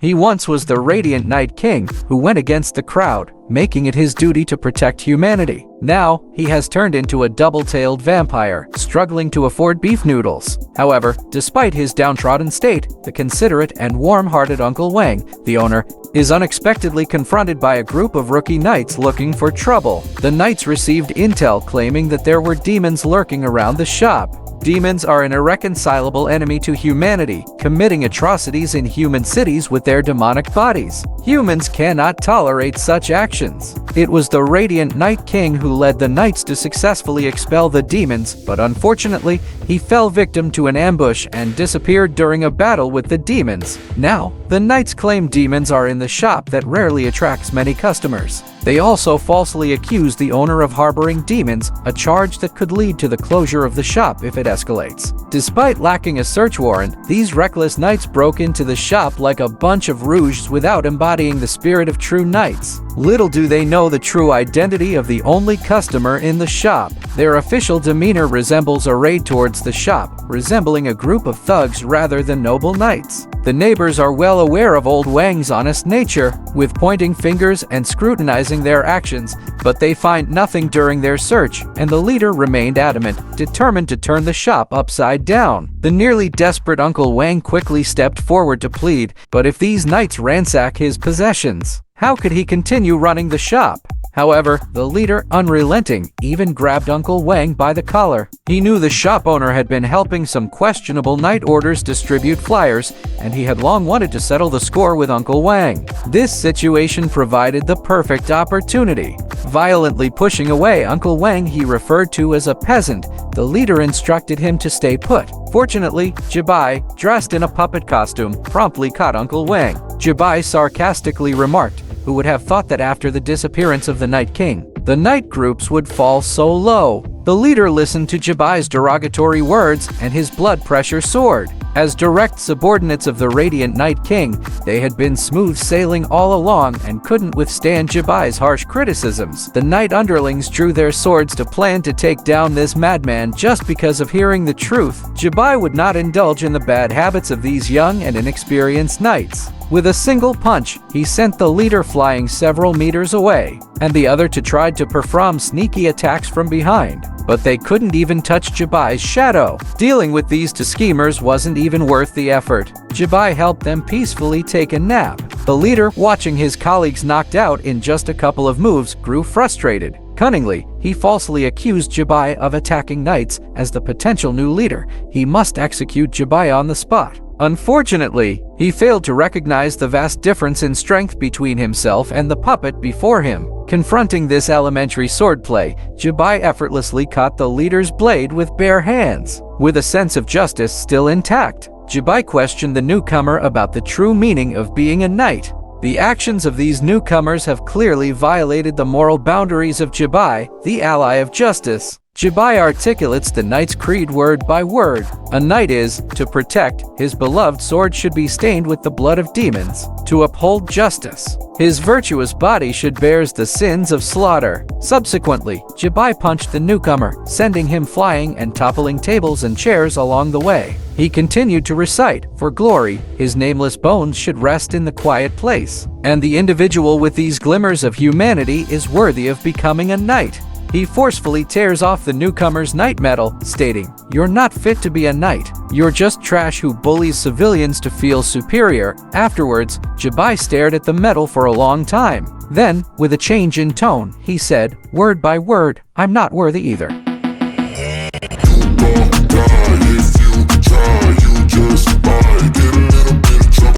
He once was the Radiant Night King who went against the crowd, making it his duty to protect humanity. Now, he has turned into a double-tailed vampire, struggling to afford beef noodles. However, despite his downtrodden state, the considerate and warm-hearted Uncle Wang, the owner, is unexpectedly confronted by a group of rookie knights looking for trouble. The knights received intel claiming that there were demons lurking around the shop. Demons are an irreconcilable enemy to humanity, committing atrocities in human cities with their demonic bodies. Humans cannot tolerate such actions. It was the Radiant Night King who led the knights to successfully expel the demons, but unfortunately, he fell victim to an ambush and disappeared during a battle with the demons. Now, the knights claim demons are in the shop that rarely attracts many customers. They also falsely accuse the owner of harboring demons, a charge that could lead to the closure of the shop if it escalates. Despite lacking a search warrant, these reckless knights broke into the shop like a bunch of rouges without embodying the spirit of true knights. Little do they know the true identity of the only customer in the shop. Their official demeanor resembles a raid towards the shop, resembling a group of thugs rather than noble knights. The neighbors are well aware of old Wang's honest nature, with pointing fingers and scrutinizing their actions, but they find nothing during their search, and the leader remained adamant, determined to turn the shop upside down. The nearly desperate Uncle Wang quickly stepped forward to plead, but if these knights ransack his possessions, how could he continue running the shop? However, the leader, unrelenting, even grabbed Uncle Wang by the collar. He knew the shop owner had been helping some questionable night orders distribute flyers, and he had long wanted to settle the score with Uncle Wang. This situation provided the perfect opportunity. Violently pushing away Uncle Wang he referred to as a peasant, the leader instructed him to stay put. Fortunately, Jibai, dressed in a puppet costume, promptly caught Uncle Wang. Jibai sarcastically remarked, "Who would have thought that after the disappearance of the Night King, the night groups would fall so low?" The leader listened to Jibai's derogatory words, and his blood pressure soared. As direct subordinates of the Radiant Night King, they had been smooth sailing all along and couldn't withstand Jibai's harsh criticisms. The night underlings drew their swords to plan to take down this madman just because of hearing the truth. Jibai would not indulge in the bad habits of these young and inexperienced knights. With a single punch, he sent the leader flying several meters away, and the other two tried to perform sneaky attacks from behind. But they couldn't even touch Jibai's shadow. Dealing with these two schemers wasn't even worth the effort. Jibai helped them peacefully take a nap. The leader, watching his colleagues knocked out in just a couple of moves, grew frustrated. Cunningly, he falsely accused Jibai of attacking knights. As the potential new leader, he must execute Jibai on the spot. Unfortunately, he failed to recognize the vast difference in strength between himself and the puppet before him. Confronting this elementary swordplay, Jibai effortlessly caught the leader's blade with bare hands. With a sense of justice still intact, Jibai questioned the newcomer about the true meaning of being a knight. The actions of these newcomers have clearly violated the moral boundaries of Jibai, the ally of justice. Jibai articulates the knight's creed word by word. A knight is, to protect, his beloved sword should be stained with the blood of demons, to uphold justice. His virtuous body should bear the sins of slaughter. Subsequently, Jibai punched the newcomer, sending him flying and toppling tables and chairs along the way. He continued to recite, "For glory, his nameless bones should rest in the quiet place, and the individual with these glimmers of humanity is worthy of becoming a knight." He forcefully tears off the newcomer's knight medal, stating, "You're not fit to be a knight. You're just trash who bullies civilians to feel superior." Afterwards, Jibai stared at the medal for a long time. Then, with a change in tone, he said, word by word, "I'm not worthy either."